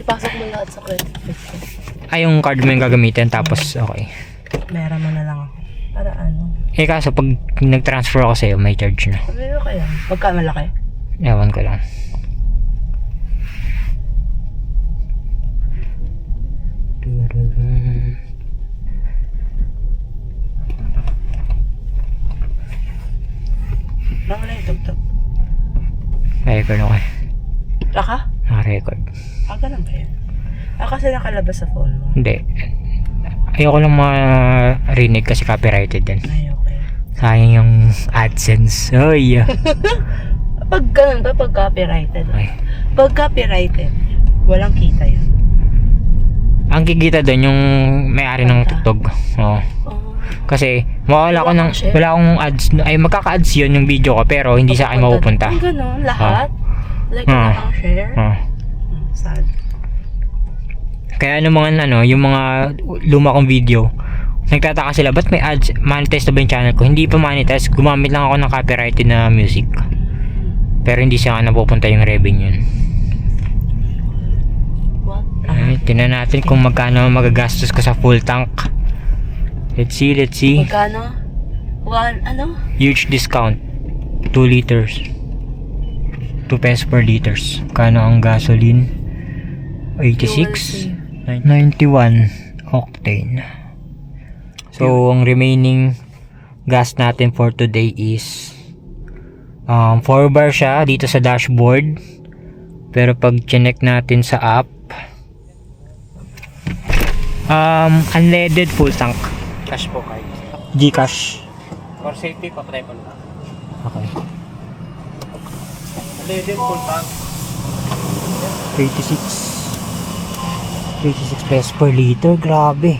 Ipasok mo lahat sa credit card ko. Ay, yung card mo yung gagamitin, tapos okay. Meron mo na lang ako. Para ano? Eh kaso pag nag-transfer ako sa'yo, may charge na. Sabi ko kaya. Pagka malaki. Ewan ko lang. Baka na yung tugtog. Record ako eh. Laka? Naka-record. Ganun ba yan? Kasi nakalabas sa phone mo. Hindi. Ayoko lang marinig kasi copyrighted din. Ay, okay. Sayang yung AdSense. Oy. Pag ganun ba, pag copyrighted? Ay. Pag copyrighted, walang kita yun. Ang kikita doon yung may-ari ng tugtog. Oo. Oh. Kasi mawala ko ng share. wala akong ads, ay magkaka-ads yun yung video ko pero hindi sa akin mapupunta. Ay, ganun. Lahat? Like, wala kang share? Sad. Kaya ano mga yung mga luma kong video, nagtataka sila, ba't may ads? Monetize na ba yung channel ko? Hindi pa monetize, gumamit lang ako ng copyrighted na music. Pero hindi sa akin napupunta yung revenue. What? Ay, tingnan natin kung magkano magagastos ko sa full tank. Let's see. Magkano? Ano? Huge discount. 2 liters. 2 pesos per liters. Kano ang gasoline? 86? 91 octane. So, ang remaining gas natin for today is 4 bar siya dito sa dashboard. Pero pag chinek natin sa app, unleaded full tank. Cash po card. Gcash. For safety, patry po lang. Okay. Unleaded full tank. 36 pesos per liter. Grabe.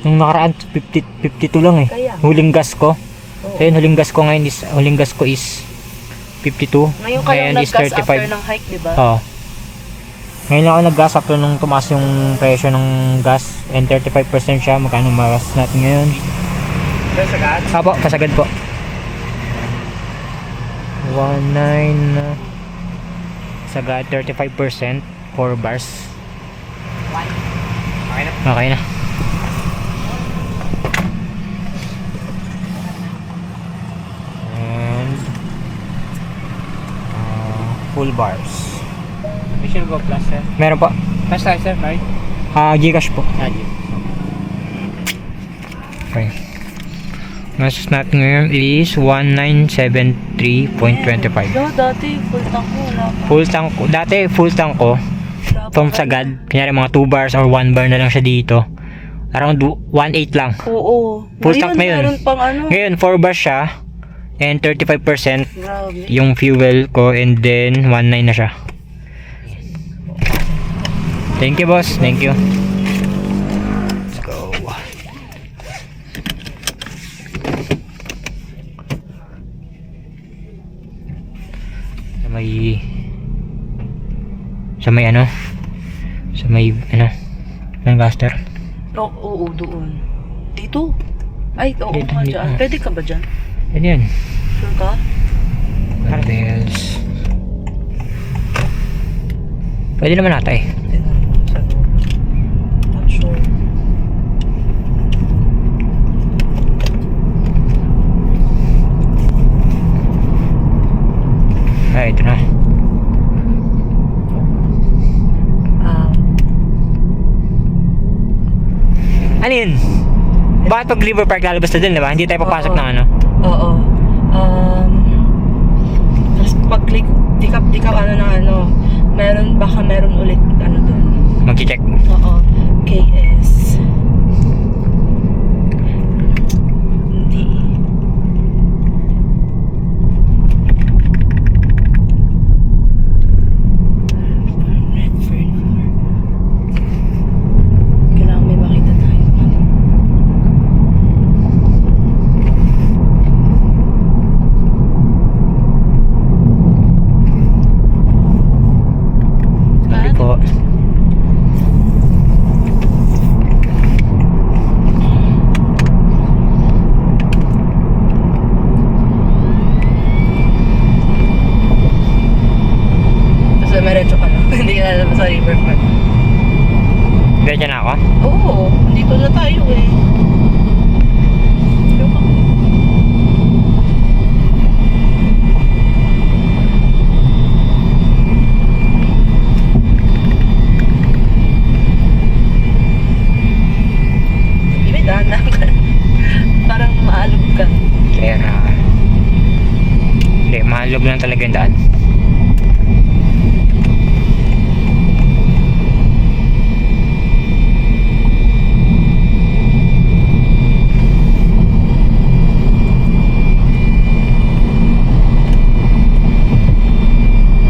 Nung nakaraan 52 lang eh. Kaya. Huling gas ko. Oo. Ayun, huling gas ko is 52. Ngayon ka lang is nag-gas after ng hike, di ba? Oo. Ngayon lang ako nag-gas after nung tumaas yung presyo ng gas. And 35% siya. Magkano magas natin ngayon? Sir, sagad? Apo, kasagad po. 19 sagad, 35%, 4 bars. Okay na. Okay na. And full bars. Mission Go Plus, sir. Meron po. Plus tayo, sir, card? Gcash po. Adi. Okay. Gastos natin ngayon is 1973.25. No, dati full tank ko. Wala pa. Full tank ko. Dati full tank ko. Wala pa From ka- sagad. Kanyari mga 2 bars or 1 bar na lang siya dito. Around 1.8 lang. Oo. Full tank na yun. Meron pang ano. Ngayon 4 bars siya. And 35% Grabe. yung fuel ko. And then 1.9 na siya. Thank you, boss. Thank you. Let's go. Sa may Lancaster. Oo, doon. Dito. Ay, oo Dito, ka dito. dyan. Pwede ka ba dyan? Yan yan. Sure ka? Bells. Pwede naman ata eh. Not sure. Ay, ito na. Ano yun? Bakit pag River Park lalabas na dun, diba? Hindi tayo papasok Oo. ng ano? Oo. Tapos pag-click, di ka baka meron ulit doon. Mag-check. Oo. KS. Hindi. Redfern. Kailangan may makita tayo. Sabi po. Loob lang talaga yung daan.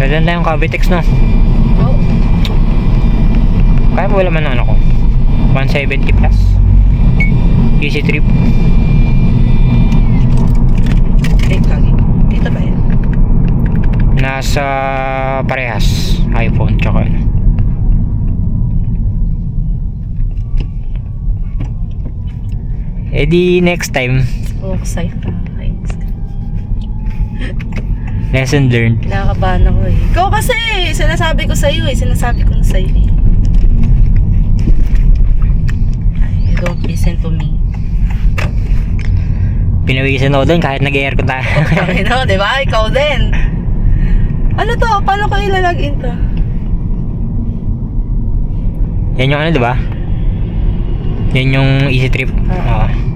Ganda yung Cavitex, no? Oh. Kaya wala man ano ko. 170 plus. Easy trip. Kagi. Dito ba yan? Nasa parehas. iPhone tsaka ano. Eh di next time. Oh, excited ka. Lesson learned. Kinakabahan ako eh. Ikaw kasi, sinasabi ko sa'yo eh. Sinasabi ko na sa'yo eh. You don't listen to me. Pinawisan ako doon kahit nag-aircon tayo. Okay no, di ba? Ikaw din. Ano to? Paano ko ilalagin to? Yan yung ano, di ba? Yan yung easy trip. Oo.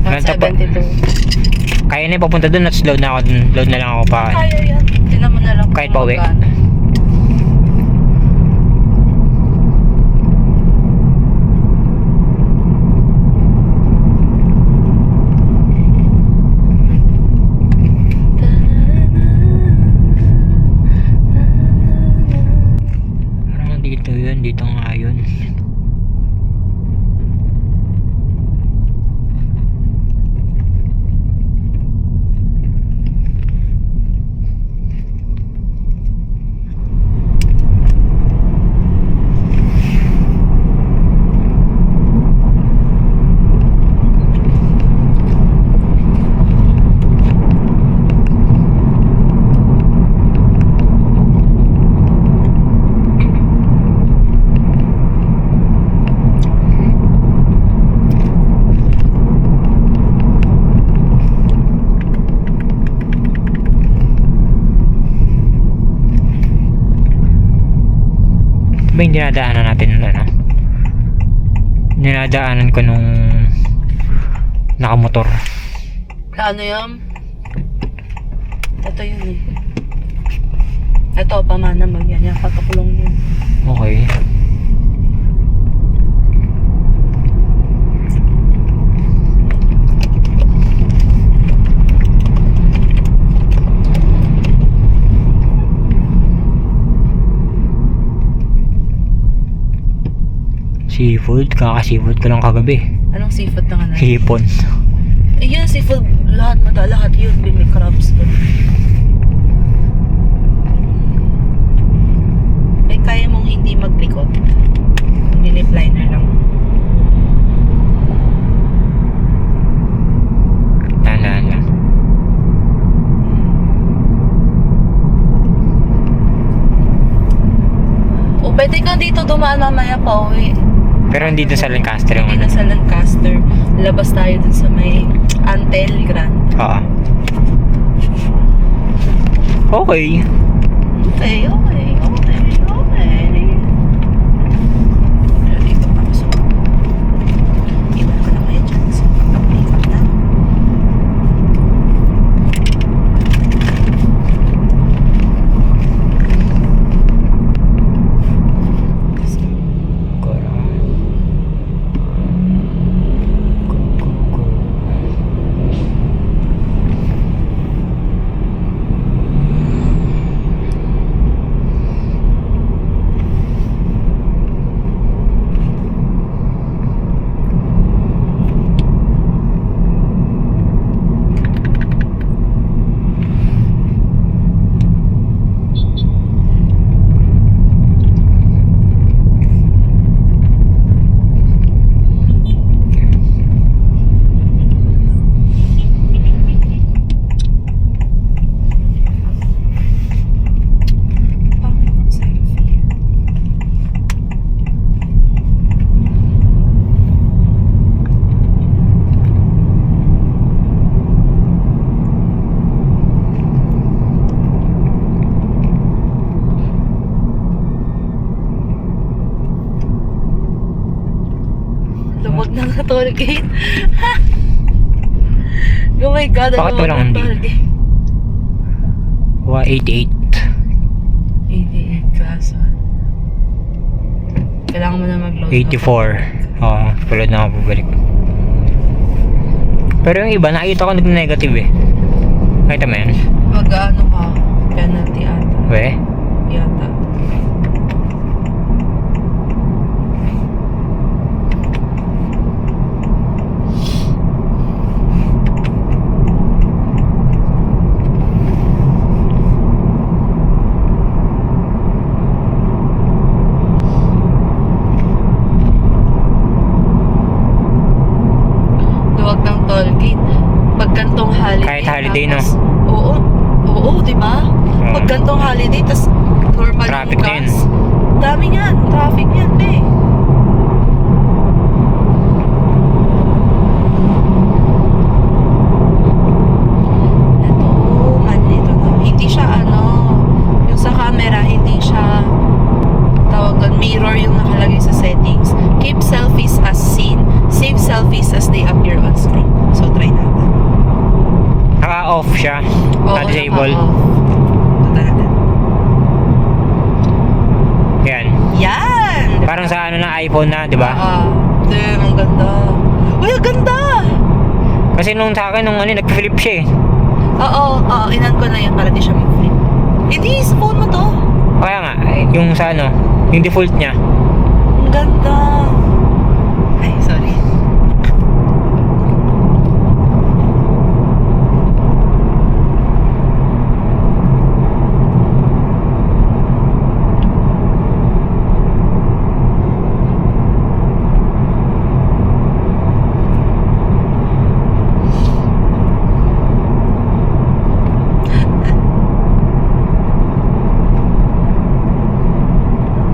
Ganito pa. 72. Kaya na yung papunta doon at load na ako dun. Load na lang ako pa. Kaya yan. Tinan mo na lang. Kahit kung pauwi. magkano. Parang dito yun. Dito nga yun. Ba yung dinadaanan natin ano? Dinadaanan ko nung nakamotor. Ano yun? Ito yun eh. Ito, pamana magyan. Yan, patukulong yun. Okay. Seafood, kaka-seafood ko lang kagabi. Anong seafood na nga na? Hipon. Eh yun, seafood, lahat yun. May crabs doon. Eh, kaya mong hindi maglikot. Lilip liner lang. Tandaan lang. O, pwede ka dito dumaan mamaya pa uwi. Pero hindi dun sa Lancaster yung Hindi ano. na sa Lancaster. Labas tayo dun sa may Antel Grand. Oo. Okay. Okay. Pero dito pa so, iwan ko na kayo dyan. So, ikot na. ng toll gate. Oh my God, Bakit ano walang ang hindi? toll gate? 88. 88 kaso. Kailangan mo na mag-load. 84. Oo, tulad na ako pabalik. Pero yung iba, nakita ko nag-negative eh. Nakita mo yan? Mag-ano ka? Penalty ata. We? Yata. Luwag ng toll gate. Pag gantong holiday. Kahit holiday, no? tapos- Oo. Oo, di ba? Pag gantong holiday, tas normal Traffic yung din. gas. Dami niyan. Traffic yan, be. Ito, ito na. Hindi siya yung sa camera, hindi siya tawag doon, mirror yung nakalagay sa settings. Keep selfies as seen. Save selfies as they appear on screen. So, try natin. Naka-off siya. Oo, Na-disable. naka-off. Punta natin. Yan. Yan! Parang sa ano na iPhone na, di ba? Damn, ang ganda. Uy, ang ganda! Kasi nung sa akin, nung nag-flip siya eh. Oo, inan ko na yan para di siya mag-flip. Hindi, sa phone mo to. Kaya nga, yung sa yung default niya. Ang ganda. Ay, sorry.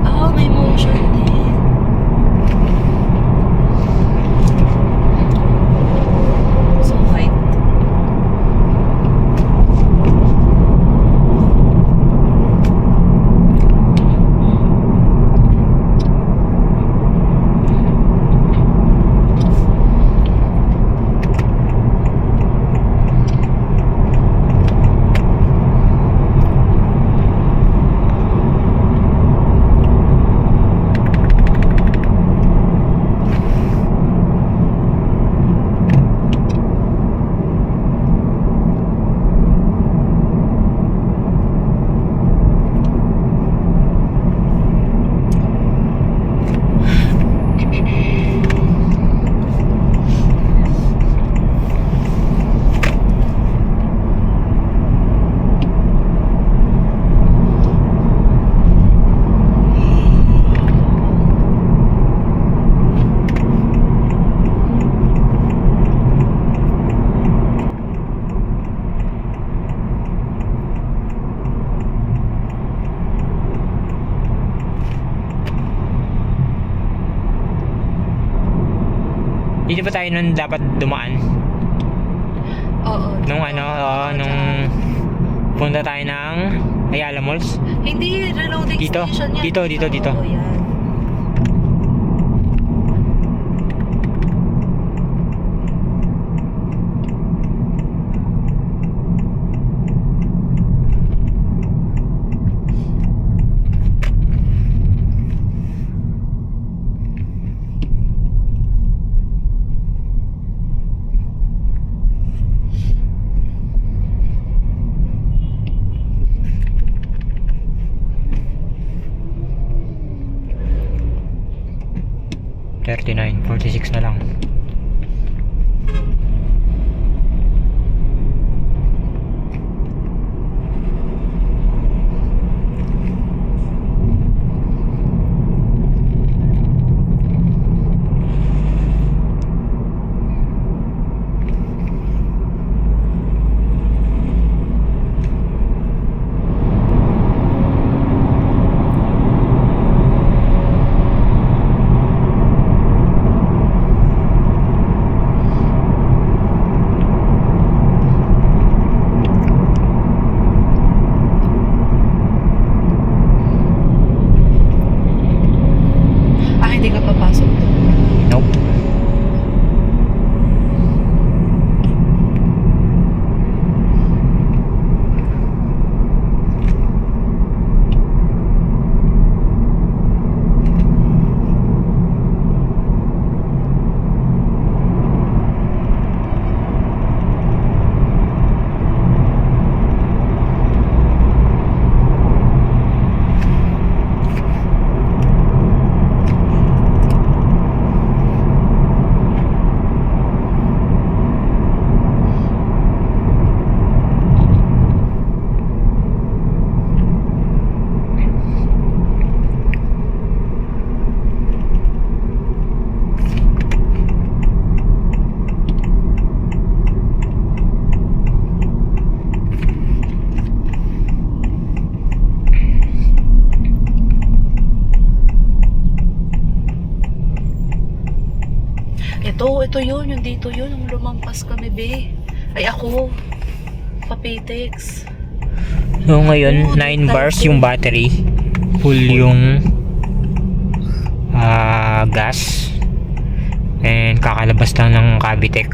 Oh, may motion din. So white. Dito ba tayo nun dapat dumaan? Oo. Nung nung punta tayo ng Ayala Malls? Hindi, reloading Dito? station yan. Dito. Oo, yan. $39, $46 na lang. Ito yun, yung dito yun, yung lumampas kami, be. Ay, ako. Papitex. So ngayon, 9 bars yung battery. Full yung gas. And kakalabas lang ng Cavitex.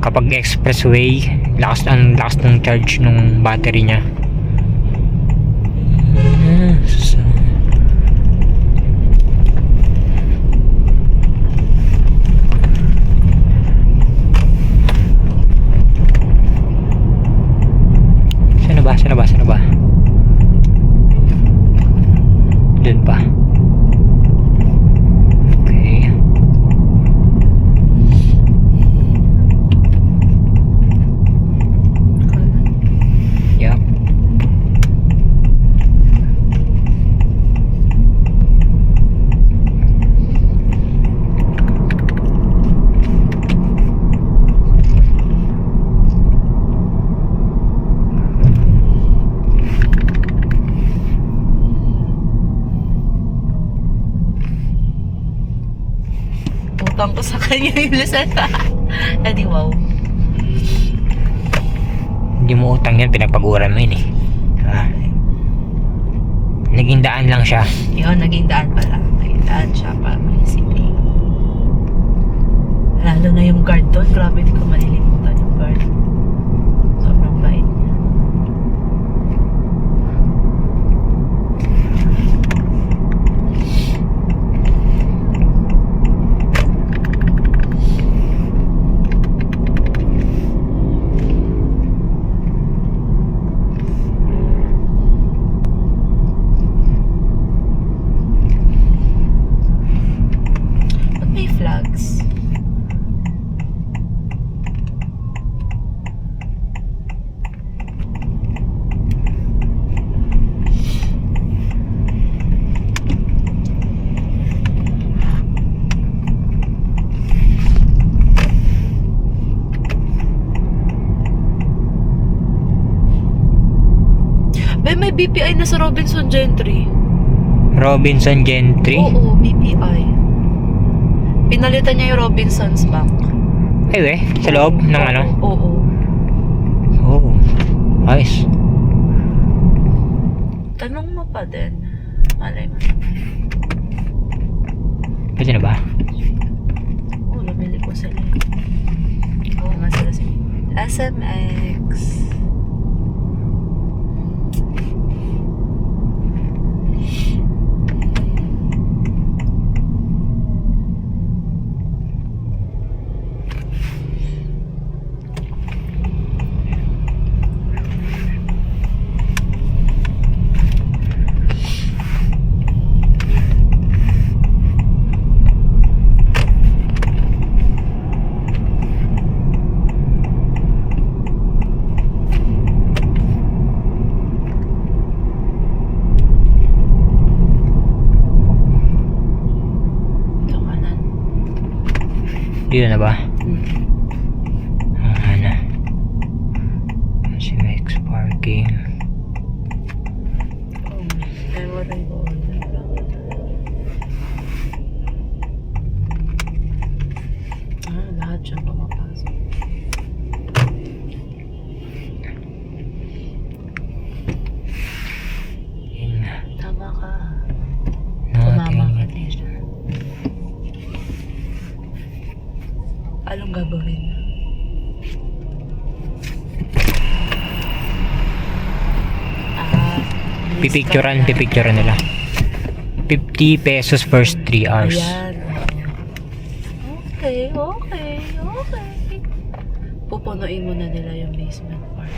Kapag expressway, ang lakas ng charge ng battery niya. So, Saan na ba? Doon pa. Okay. Yup. Utang ko sa kanya yung Lucetta. Edi wow. Hindi mo utang yan, pinagpaguran mo yun eh. Naging daan lang siya. Yun, naging daan pala. Naging daan siya para maisipin. Lalo na yung guard doon. Grabe, di ko malilimutan yung guard. Sobrang bait niya. Ba't may flags? May BPI na sa Robinson Gentry. Robinson Gentry. Oo, BPI. Pinalitan niya yung Robinsons Bank. Ay we, sa loob ng ano? Oo. Oh, ayos. Tanong mo pa din. Malay mo. Pwede na ba? Oo, lumili ko sila. Oo nga sila sila. SMX. Dito na ba? Ano? SMX parking. Memory ko. Lahat siya pumapasok. Yun nga. Tama ka. Tumama ka din. Anong gagawin? Pipicturean nila. 50 pesos first 3 hours. Ayan. Okay. Pupunuin mo na nila yung basement part.